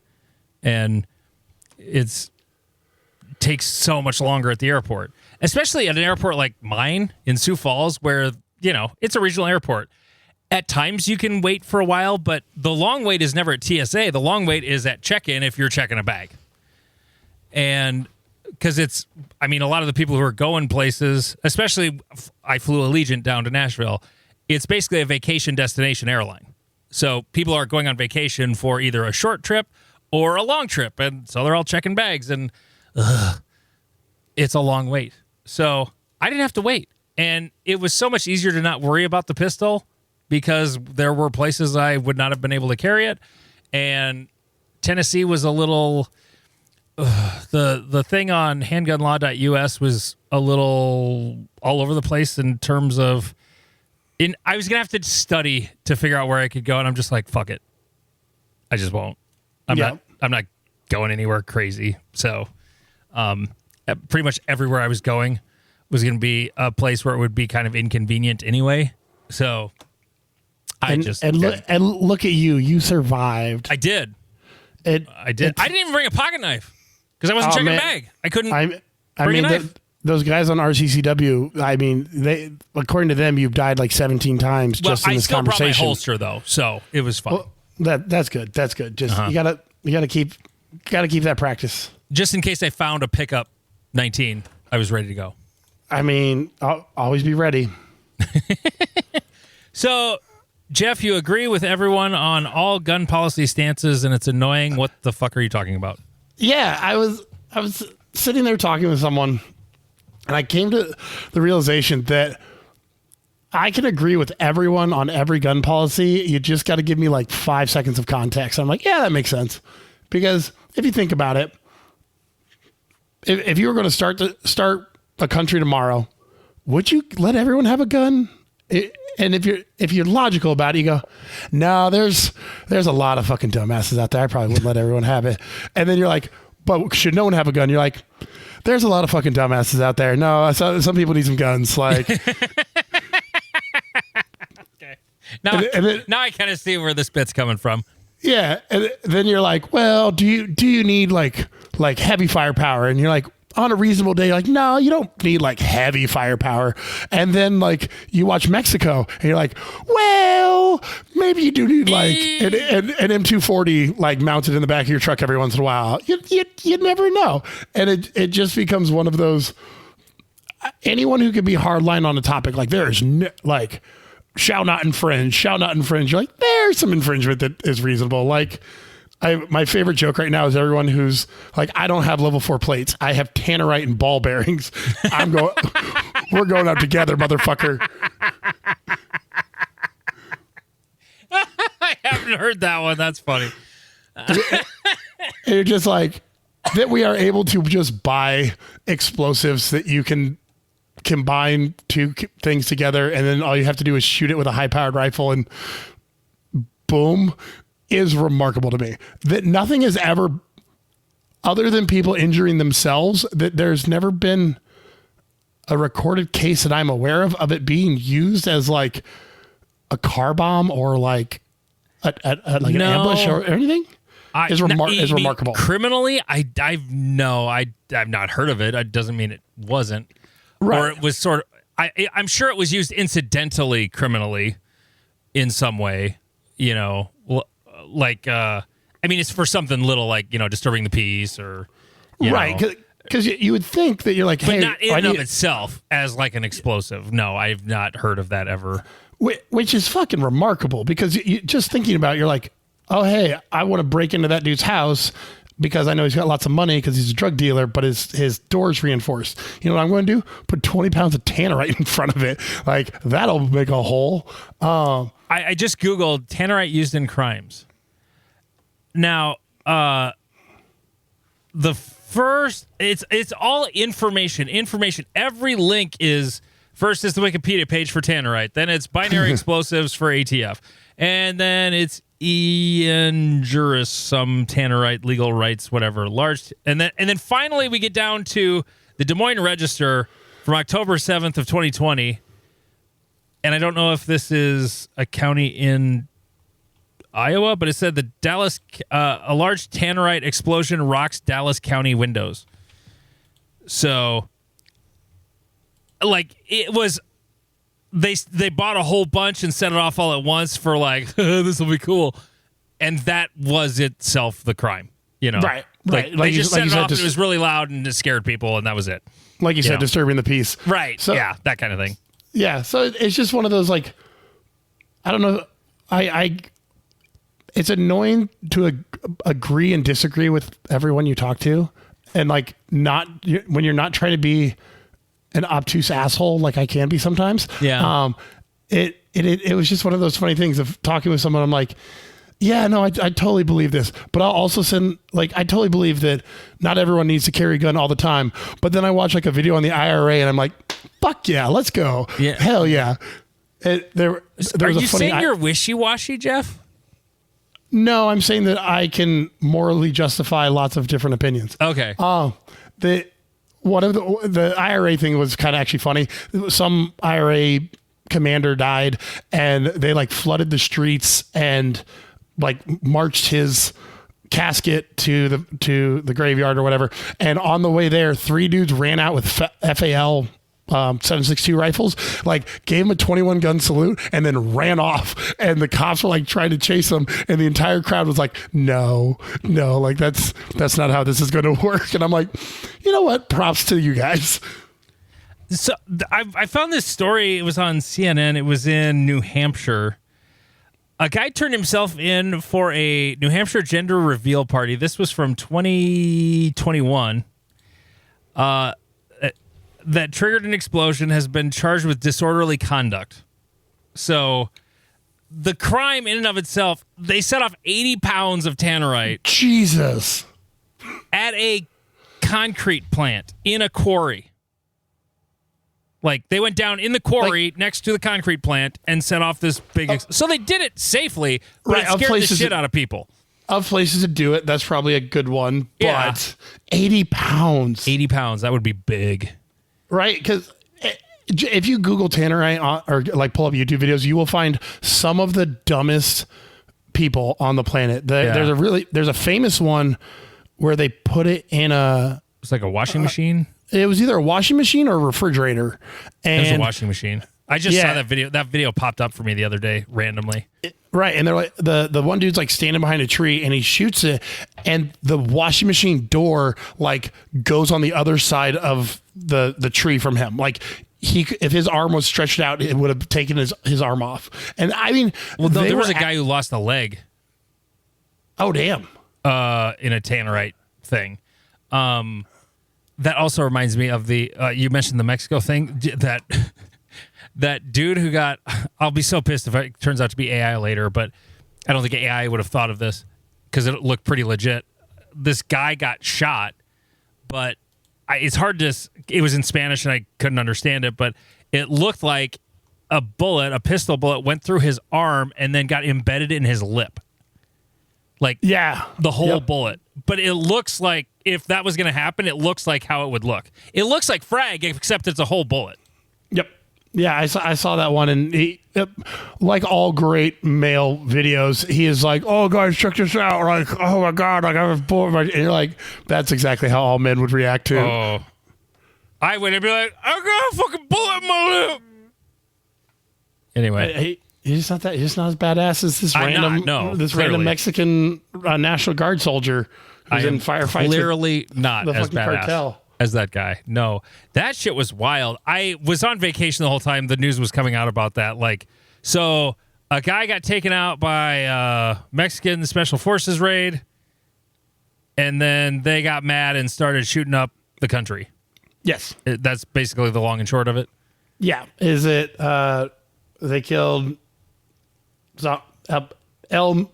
And it takes so much longer at the airport, especially at an airport like mine in Sioux Falls, where, it's a regional airport. At times you can wait for a while, but the long wait is never at TSA. The long wait is at check-in if you're checking a bag. And because a lot of the people who are going places, especially I flew Allegiant down to Nashville, it's basically a vacation destination airline. So people are going on vacation for either a short trip or a long trip. And so they're all checking bags, and it's a long wait. So I didn't have to wait. And it was so much easier to not worry about the pistol, because there were places I would not have been able to carry it. And Tennessee was a little... the thing on handgunlaw.us was a little all over the place in terms of... I was going to have to study to figure out where I could go, and I'm just like, fuck it. I just won't. I'm not going anywhere crazy. So pretty much everywhere I was going was going to be a place where it would be kind of inconvenient anyway. So... Look at you. You survived. I did. I didn't even bring a pocket knife because I wasn't checking a bag. I couldn't bring a knife. Those guys on RCCW, they according to them, you've died 17 times just in this conversation. I still brought my holster though, so it was fun. Well, that's good. That's good. Just you gotta keep that practice. Just in case I found a pickup 19, I was ready to go. I mean, I'll always be ready. So, Jeff, you agree with everyone on all gun policy stances, and it's annoying. What the fuck are you talking about? Yeah, I was sitting there talking with someone, and I came to the realization that I can agree with everyone on every gun policy. You just got to give me like 5 seconds of context. I'm like, yeah, that makes sense. Because if you think about it, if you were going to start a country tomorrow, would you let everyone have a gun? And if you're logical about it, you go, no, there's a lot of fucking dumbasses out there. I probably wouldn't let everyone have it. And then you're like, but should no one have a gun? You're like, there's a lot of fucking dumbasses out there. No, some people need some guns. Like, okay. Now I kind of see where this bit's coming from. Yeah, and then you're like, well, do you need like heavy firepower? And you're like, on a reasonable day, you're like, no, you don't need like heavy firepower. And then like you watch Mexico, and you're like, well, maybe you do need like an M240 like mounted in the back of your truck every once in a while. You never know, and it just becomes one of those. Anyone who could be hardline on a topic like there's like. Shall not infringe. You're like, there's some infringement that is reasonable. Like, my favorite joke right now is everyone who's like, I don't have level 4 plates. I have tannerite and ball bearings. We're going out together, motherfucker. I haven't heard that one. That's funny. And you're just like, that we are able to just buy explosives that you can combine two things together, and then all you have to do is shoot it with a high-powered rifle, and boom, is remarkable to me. That nothing has ever, other than people injuring themselves, that there's never been a recorded case that I'm aware of it being used as like a car bomb or like an ambush or anything. Is remarkable. Criminally, I've not heard of it. It doesn't mean it wasn't. Right. Or it was sort of, I'm sure it was used incidentally, criminally, in some way, like, I mean, it's for something little like, disturbing the peace or, right. Because you would think that you're like, hey. But not in and of itself as like an explosive. No, I've not heard of that ever. Which is fucking remarkable because you just thinking about it, you're like, oh, hey, I want to break into that dude's house because I know he's got lots of money because he's a drug dealer, but his door's reinforced. You know what I'm going to do? Put 20 pounds of tannerite in front of it. Like, that'll make a hole. I just Googled tannerite used in crimes. Now, the first, it's all information. Every link is, first is the Wikipedia page for tannerite. Then it's binary explosives for ATF. And then it's Ian Juris, some tannerite, legal rights, whatever. And then finally we get down to the Des Moines Register from October 7th of 2020. And I don't know if this is a county in Iowa, but it said the Dallas, a large tannerite explosion rocks Dallas County windows. So, like, it was. They bought a whole bunch and set it off all at once for like, this will be cool. And that was itself the crime, Right. Like they just set it off and it was really loud and it scared people and that was it. Like you said, disturbing the peace. Right. So, yeah, that kind of thing. Yeah. So it's just one of those like, I don't know. It's annoying to agree and disagree with everyone you talk to. And like when you're not trying to be an obtuse asshole like I can be sometimes. Yeah. It was just one of those funny things of talking with someone. I'm like, yeah, no, I totally believe this, but I'll also I totally believe that not everyone needs to carry a gun all the time. But then I watch like a video on the IRA and I'm like, fuck yeah, let's go. Yeah. Hell yeah. Are you saying you're wishy-washy, Jeff? No, I'm saying that I can morally justify lots of different opinions. Okay. One of the IRA thing was kind of actually funny. Some IRA commander died and they like flooded the streets and like marched his casket to the graveyard or whatever. And on the way there, 3 dudes ran out with FAL 7.62 rifles, like gave him a 21 gun salute and then ran off. And the cops were like trying to chase them. And the entire crowd was like, no, like that's not how this is going to work. And I'm like, you know what? Props to you guys. So I found this story. It was on CNN. It was in New Hampshire. A guy turned himself in for a New Hampshire gender reveal party. This was from 2021. That triggered an explosion, has been charged with disorderly conduct. So the crime in and of itself, they set off 80 pounds of tannerite. Jesus. At a concrete plant in a quarry. Like, they went down in the quarry next to the concrete plant and set off this big... so they did it safely, but it scared the shit out of people. Of places to do it, that's probably a good one. But 80 pounds. 80 pounds, that would be big. Right? Because if you Google tannerite or like pull up YouTube videos, you will find some of the dumbest people on the planet. There's a famous one where they put it in a... It's like a washing machine? It was either a washing machine or a refrigerator. And it was a washing machine. I just saw that video. That video popped up for me the other day randomly. Right. And they're like, the one dude's like standing behind a tree and he shoots it, and the washing machine door like goes on the other side of the tree from him. Like, if his arm was stretched out, it would have taken his arm off. And I mean, well, there was a guy who lost a leg. Oh, damn. In a tannerite thing. That also reminds me of the, you mentioned the Mexico thing, that dude who got, I'll be so pissed if it turns out to be AI later, but I don't think AI would have thought of this because it looked pretty legit. This guy got shot, but it's hard to, it was in Spanish and I couldn't understand it, but it looked like a pistol bullet went through his arm and then got embedded in his lip. Like, the whole bullet. But it looks like, if that was going to happen, it looks like how it would look. It looks like frag, except it's a whole bullet. Yep. Yeah, I saw that one, and he, like all great male videos, he is like, "Oh, guys, check this out!" Like, "Oh my god, like I have a bullet," and you're like, "That's exactly how all men would react to." Oh, I would be like, "I got a fucking bullet in my lip." Anyway, he's not as badass as this random Mexican National Guard soldier who's in firefights. Clearly not as badass cartel as that guy. No, that shit was wild. I was on vacation the whole time the news was coming out about that. Like, so a guy got taken out by Mexican Special Forces raid, and then they got mad and started shooting up the country. Yes. That's basically the long and short of it. Yeah. Is it, they killed El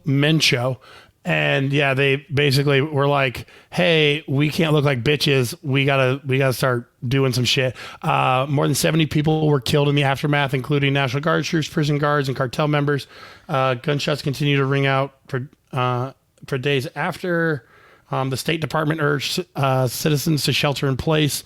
Mencho, and they basically were like, "Hey, we can't look like bitches. We gotta start doing some shit." More than 70 people were killed in the aftermath, including National Guard troops, prison guards, and cartel members. Gunshots continue to ring out for days after. The State Department urged citizens to shelter in place.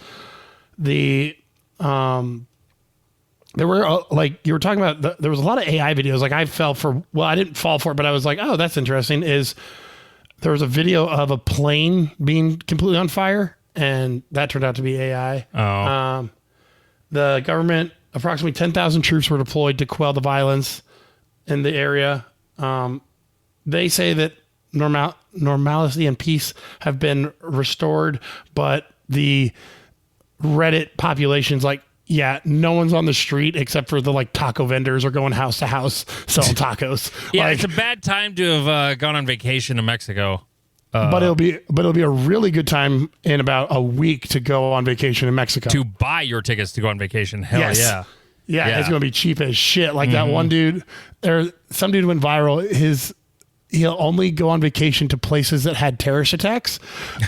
There were, like you were talking about, there was a lot of AI videos. Like I didn't fall for it, but I was like, oh, that's interesting. There was a video of a plane being completely on fire, and that turned out to be AI. Oh. The government, approximately 10,000 troops were deployed to quell the violence in the area. They say that normality and peace have been restored, but the Reddit population's like, no one's on the street except for the taco vendors are going house to house selling tacos. It's a bad time to have gone on vacation to Mexico. But it'll be a really good time in about a week to go on vacation in Mexico. To buy your tickets to go on vacation. Hell yes. Yeah. Yeah, it's going to be cheap as shit. Like that one dude, some dude went viral. He'll only go on vacation to places that had terrorist attacks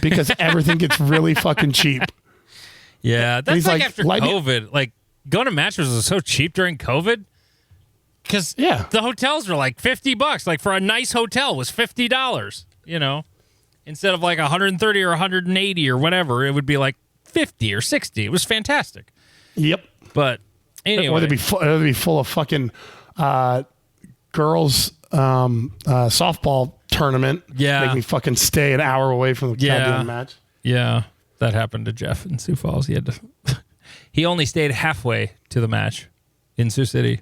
because everything gets really fucking cheap. Yeah, that's like after COVID. Like, going to Masters was so cheap during COVID because the hotels were like $50. Like, for a nice hotel was $50, instead of like 130 or 180 or whatever. It would be like 50 or 60. It was fantastic. Yep. But anyway. Or they'd be full of fucking girls softball tournament. Yeah. Make me fucking stay an hour away from the goddamn match. Yeah. That happened to Jeff in Sioux Falls. He only stayed halfway to the match in Sioux City.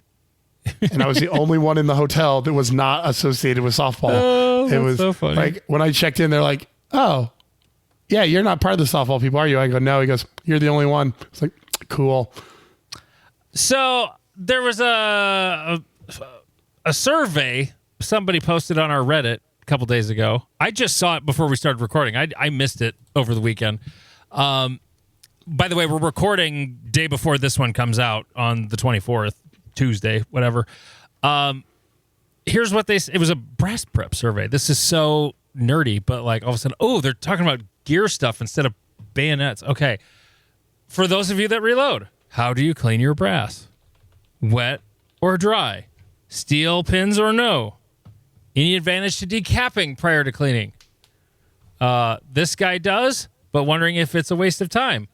And I was the only one in the hotel that was not associated with softball. Oh, it was so funny. Like when I checked in, they're like, "Oh, yeah, you're not part of the softball people, are you?" I go, "No." He goes, "You're the only one." It's like, cool. So there was a survey somebody posted on our Reddit a couple days ago. I just saw it before we started recording. I missed it over the weekend. By the way, we're recording day before this one comes out on the 24th, Tuesday, whatever. Here's what it was a brass prep survey. This is so nerdy, but like all of a sudden, they're talking about gear stuff instead of bayonets. Okay. For those of you that reload, how do you clean your brass? Wet or dry? Steel pins or no? Any advantage to decapping prior to cleaning? This guy does, but wondering if it's a waste of time.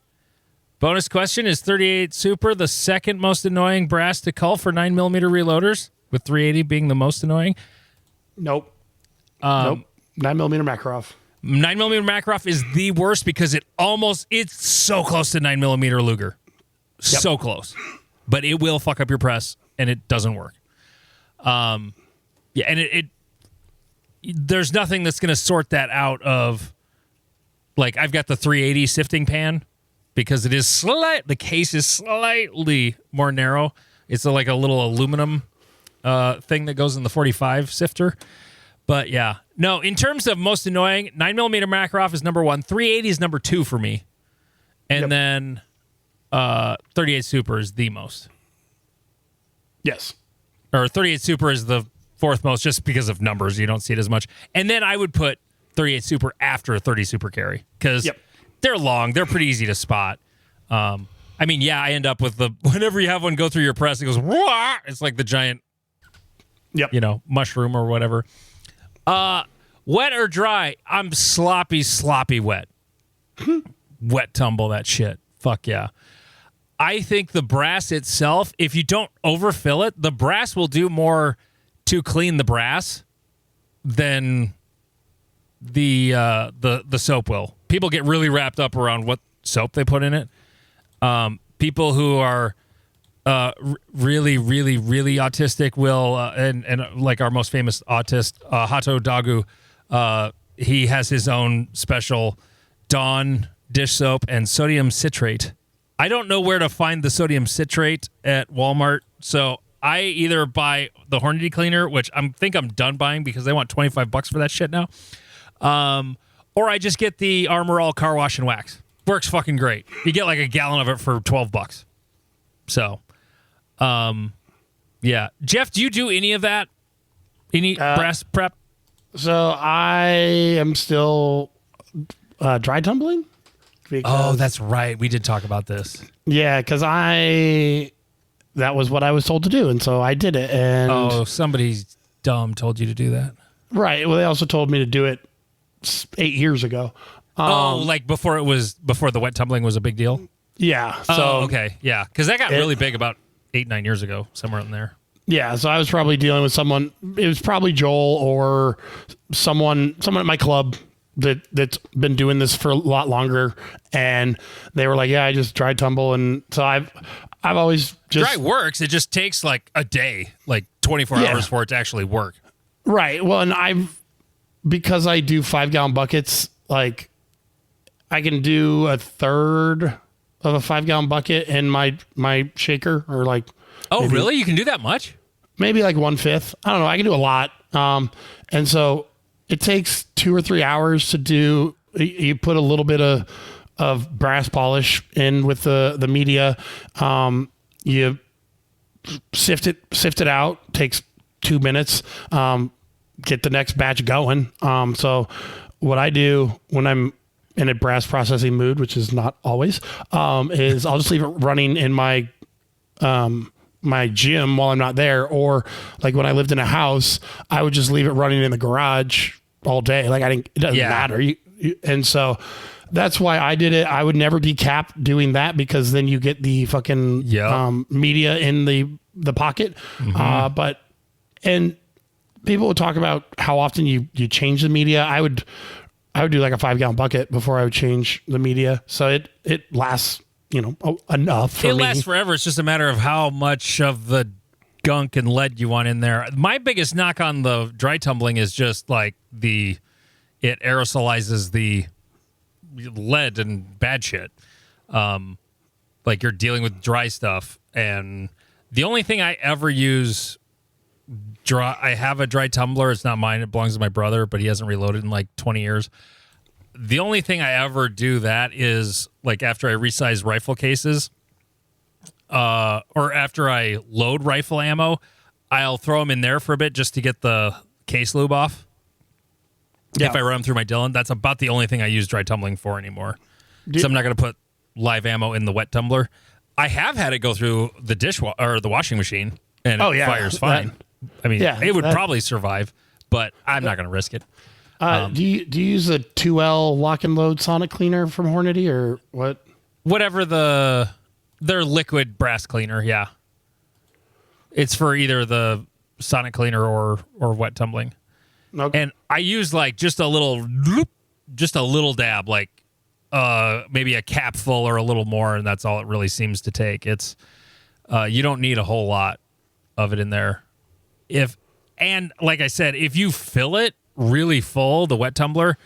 Bonus question, is 38 Super the second most annoying brass to cull for 9mm reloaders, with 380 being the most annoying? Nope. Nope. 9mm Makarov. 9mm Makarov is the worst because it's so close to 9mm Luger. Yep. So close. But it will fuck up your press, and it doesn't work. And there's nothing that's going to sort that out of, like, I've got the 380 sifting pan, because it is the case is slightly more narrow. It's like a little aluminum thing that goes in the 45 sifter. But yeah, no, in terms of most annoying, 9mm Makarov is number 1. 380 is number 2 for me. And then 38 Super is the most. Yes. Or 38 Super is the 4th most, just because of numbers. You don't see it as much. And then I would put 38 Super after a 30 Super carry, because they're long. They're pretty easy to spot. I end up with whenever you have one go through your press, it goes, wah! It's like the giant, mushroom or whatever. Wet or dry? I'm sloppy wet. Wet tumble that shit. Fuck yeah. I think the brass itself, if you don't overfill it, the brass will do more to clean the brass than the soap will. People get really wrapped up around what soap they put in it. People who are really, really, really autistic will, and like our most famous autist, Hato Dagu, he has his own special Dawn dish soap and sodium citrate. I don't know where to find the sodium citrate at Walmart, so I either buy the Hornady cleaner, which I think I'm done buying because they want $25 for that shit now, or I just get the Armor All car wash and wax. Works fucking great. You get like a gallon of it for $12. So, yeah. Jeff, do you do any of that? Any brass prep? So I am still dry tumbling. Oh, that's right. We did talk about this. Yeah, because that was what I was told to do, and so I did it. And somebody dumb told you to do that. Right. Well, they also told me to do it 8 years ago. Like before the wet tumbling was a big deal? Yeah. So okay. Yeah. Because that got really big about 8-9 years ago, somewhere in there. Yeah. So I was probably dealing with someone. It was probably Joel or someone at my club that's been doing this for a lot longer, and they were like, "Yeah, I just dry tumble," and so I've always just dry works. It just takes like a day, like 24 hours for it to actually work. Right. Well, and because I do 5-gallon buckets, like I can do a third of a 5-gallon bucket in my shaker, or like. Oh, really? You can do that much? Maybe like 1/5. I don't know. I can do a lot. And so it takes 2 or 3 hours to do. You put a little bit of brass polish in with the media. You sift it out. Takes 2 minutes. Get the next batch going. So what I do when I'm in a brass processing mood, which is not always, is I'll just leave it running in my gym while I'm not there. Or like when I lived in a house, I would just leave it running in the garage all day. Like it doesn't matter. And so that's why I did it. I would never decap doing that, because then you get the fucking media in the pocket. Mm-hmm. And people would talk about how often you change the media. I would do like a 5-gallon bucket before I would change the media. So it lasts, enough for me. It lasts forever. It's just a matter of how much of the gunk and lead you want in there. My biggest knock on the dry tumbling is just like it aerosolizes the lead and bad shit. Like like you're dealing with dry stuff. And the only thing I ever use dry, I have a dry tumbler. It's not mine. It belongs to my brother, but he hasn't reloaded in like 20 years. The only thing I ever do that is like after I resize rifle cases, or after I load rifle ammo, I'll throw them in there for a bit just to get the case lube off. Yeah. If I run them through my Dillon, that's about the only thing I use dry tumbling for anymore. So I'm not going to put live ammo in the wet tumbler. I have had it go through the or the washing machine, and it fires fine. It would probably survive, but I'm not going to risk it. Do you use a 2L lock and load sonic cleaner from Hornady or what? Whatever their liquid brass cleaner, yeah. It's for either the sonic cleaner or wet tumbling. Okay. And I use like just a little dab, like maybe a capful or a little more, and that's all it really seems to take. It's you don't need a whole lot of it in there. And like I said, if you fill it really full, the wet tumbler,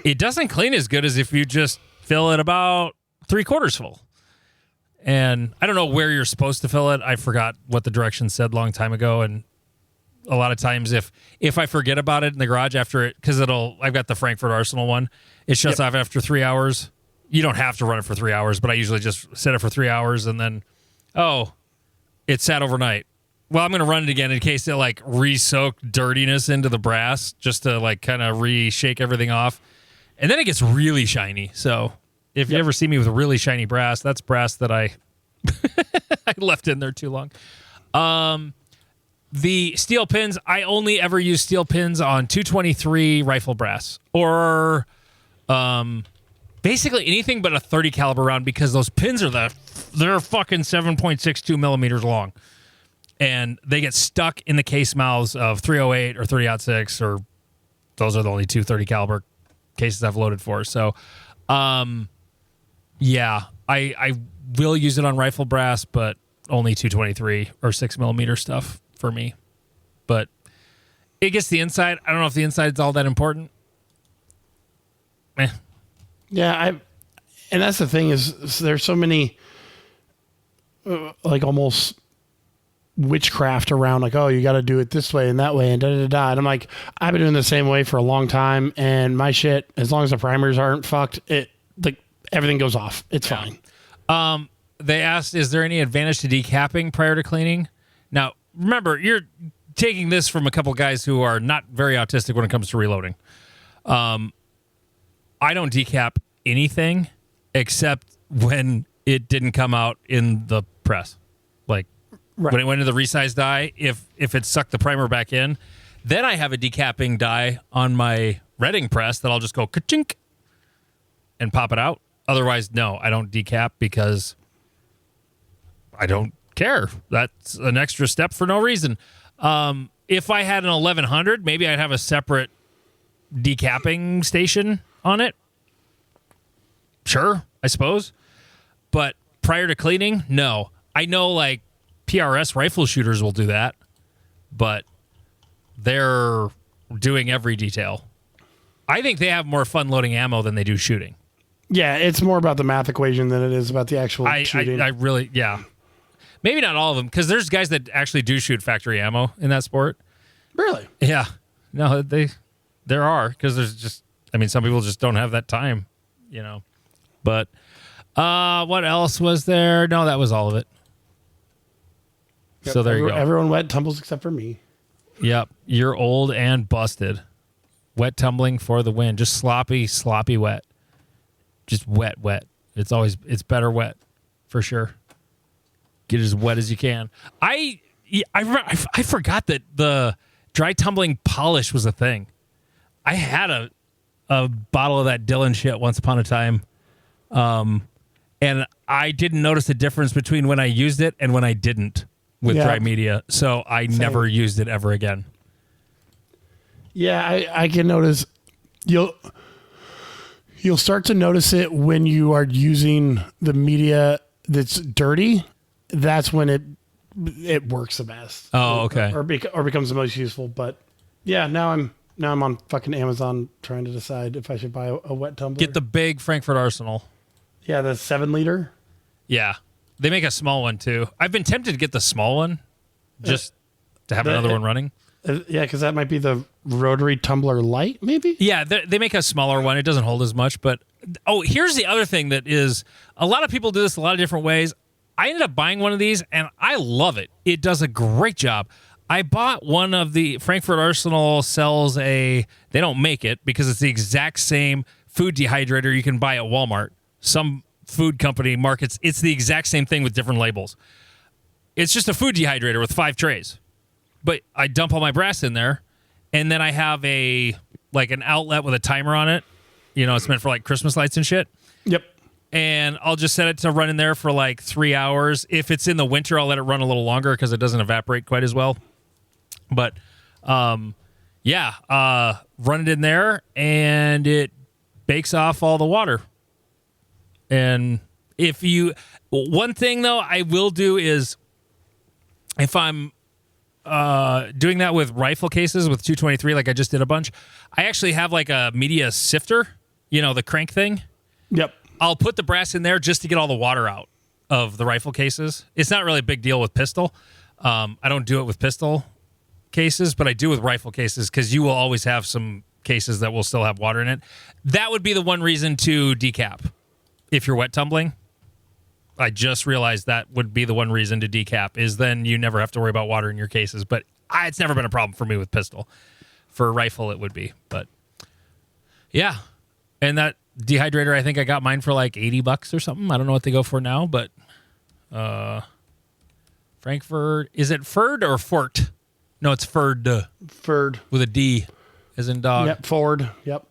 it doesn't clean as good as if you just fill it about 3/4 full. And I don't know where you're supposed to fill it. I forgot what the directions said a long time ago. And a lot of times if I forget about it in the garage after it, because I've got the Frankfurt Arsenal one, it shuts off after 3 hours. You don't have to run it for 3 hours, but I usually just set it for 3 hours and then, it sat overnight. Well, I'm going to run it again in case it like re-soaked dirtiness into the brass just to like kind of re-shake everything off. And then it gets really shiny. So if you ever see me with really shiny brass, that's brass that I I left in there too long. The steel pins, I only ever use steel pins on 223 rifle brass or basically anything but a 30 caliber round because those pins are they're fucking 7.62 millimeters long. And they get stuck in the case mouths of 308 or 30-06, or those are the only 230 caliber cases I've loaded for. So, I will use it on rifle brass, but only 223 or 6 millimeter stuff for me. But it gets the inside. I don't know if the inside's all that important. Yeah, and that's the thing is there's so many like almost witchcraft around like, oh, you got to do it this way and that way and da-da-da. And I'm like, I've been doing the same way for a long time, and my shit, as long as the primers aren't fucked, it like everything goes off. It's fine. They asked, is there any advantage to decapping prior to cleaning? Now, remember, you're taking this from a couple guys who are not very autistic when it comes to reloading. I don't decap anything except when it didn't come out in the press. Like, when it went into the resized die, if it sucked the primer back in, then I have a decapping die on my Redding press that I'll just go ka-chink and pop it out. Otherwise, no, I don't decap because I don't care. That's an extra step for no reason. If I had an 1100, maybe I'd have a separate decapping station on it. Sure, I suppose. But prior to cleaning, no. I know, like, PRS rifle shooters will do that, but they're doing every detail. I think they have more fun loading ammo than they do shooting. Yeah, it's more about the math equation than it is about the actual shooting. I really, maybe not all of them, because there's guys that actually do shoot factory ammo in that sport. Really? Yeah. No, there are, because there's just, some people just don't have that time, But what else was there? No, that was all of it. Yep, so there you go. Everyone wet tumbles except for me. Yep. You're old and busted. Wet tumbling for the win. Just sloppy wet. Just wet. It's better wet for sure. Get as wet as you can. I forgot that the dry tumbling polish was a thing. I had a bottle of that Dillon shit once upon a time. And I didn't notice the difference between when I used it and when I didn't with dry media. So I never used it ever again. Yeah, I can notice you'll start to notice it when you are using the media that's dirty. That's when it works the best. Oh, okay. Or becomes the most useful. But yeah, now I'm on fucking Amazon trying to decide if I should buy a wet tumbler. Get the big Frankfurt Arsenal. Yeah, the 7 liter. Yeah. They make a small one too. I've been tempted to get the small one just to have another one running. Yeah, because that might be the rotary tumbler light, maybe? Yeah, they make a smaller one. It doesn't hold as much. But, here's the other thing that is, a lot of people do this a lot of different ways. I ended up buying one of these, and I love it. It does a great job. I bought one of the, Frankfurt Arsenal sells they don't make it because it's the exact same food dehydrator you can buy at Walmart. Some food company markets, it's the exact same thing with different labels. It's just a food dehydrator with 5 trays. But I dump all my brass in there, and then I have an outlet with a timer on it. It's meant for like Christmas lights and shit. Yep. And I'll just set it to run in there for like 3 hours. If it's in the winter, I'll let it run a little longer because it doesn't evaporate quite as well. But, run it in there, and it bakes off all the water. And one thing though I will do is, if I'm doing that with rifle cases with 223, like I just did a bunch, I actually have like a media sifter, the crank thing. Yep. I'll put the brass in there just to get all the water out of the rifle cases. It's not really a big deal with pistol. I don't do it with pistol cases, but I do with rifle cases because you will always have some cases that will still have water in it. That would be the one reason to decap if you're wet tumbling. I just realized that would be the one reason to decap, is then you never have to worry about water in your cases. But it's never been a problem for me with pistol. For rifle, it would be. But yeah. And that dehydrator, I think I got mine for like $80 or something. I don't know what they go for now, but Frankfurt, is it Ford or Fort? No, it's Ford. Ford. With a D as in dog. Yep, Ford. Yep.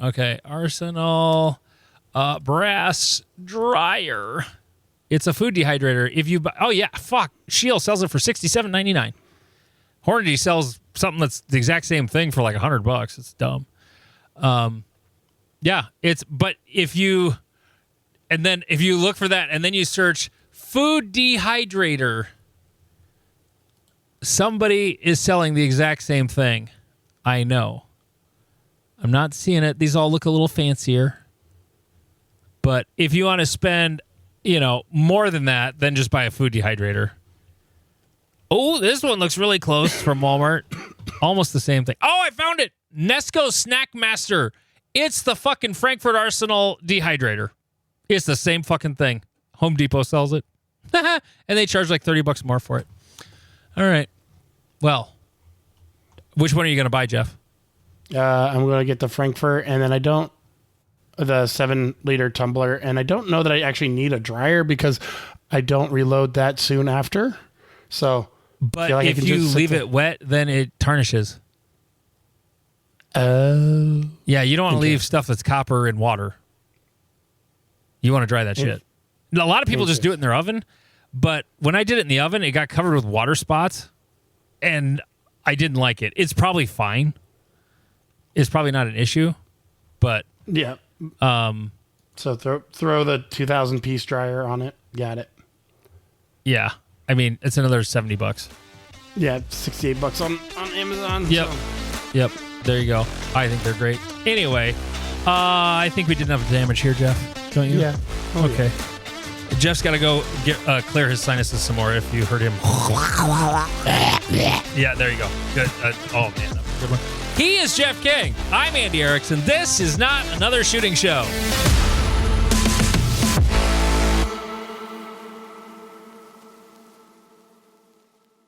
Okay, Arsenal brass dryer. It's a food dehydrator. If you Shield sells it for $67.99. Hornady sells something that's the exact same thing for like $100. It's dumb. But if you look for that and then you search food dehydrator, somebody is selling the exact same thing. I know. I'm not seeing it. These all look a little fancier. But if you want to spend, more than that, then just buy a food dehydrator. Oh, this one looks really close from Walmart. Almost the same thing. Oh, I found it. Nesco Snack Master. It's the fucking Frankfurt Arsenal dehydrator. It's the same fucking thing. Home Depot sells it. And they charge like $30 more for it. All right. Well, which one are you going to buy, Jeff? I'm going to get the Frankfurt, and then the 7-liter tumbler, and I don't know that I actually need a dryer because I don't reload that soon after. So, but if you leave it wet, then it tarnishes. Oh. Yeah, you don't want to leave stuff that's copper in water. You want to dry that shit. A lot of people just do it in their oven, but when I did it in the oven, it got covered with water spots, and I didn't like it. It's probably fine. It's probably not an issue, but yeah. So throw the 2,000-piece dryer on it. Got it. Yeah, I mean it's another $70. Yeah, $68 on Amazon. Yep. So. Yep. There you go. I think they're great. Anyway, I think we did enough damage here, Jeff. Don't you? Yeah. Okay. Yeah. Jeff's got to go clear his sinuses some more. If you heard him. Yeah, there you go. Good. Oh man, that was a good one. He is Jeff King. I'm Andy Erickson. This is Not Another Shooting Show.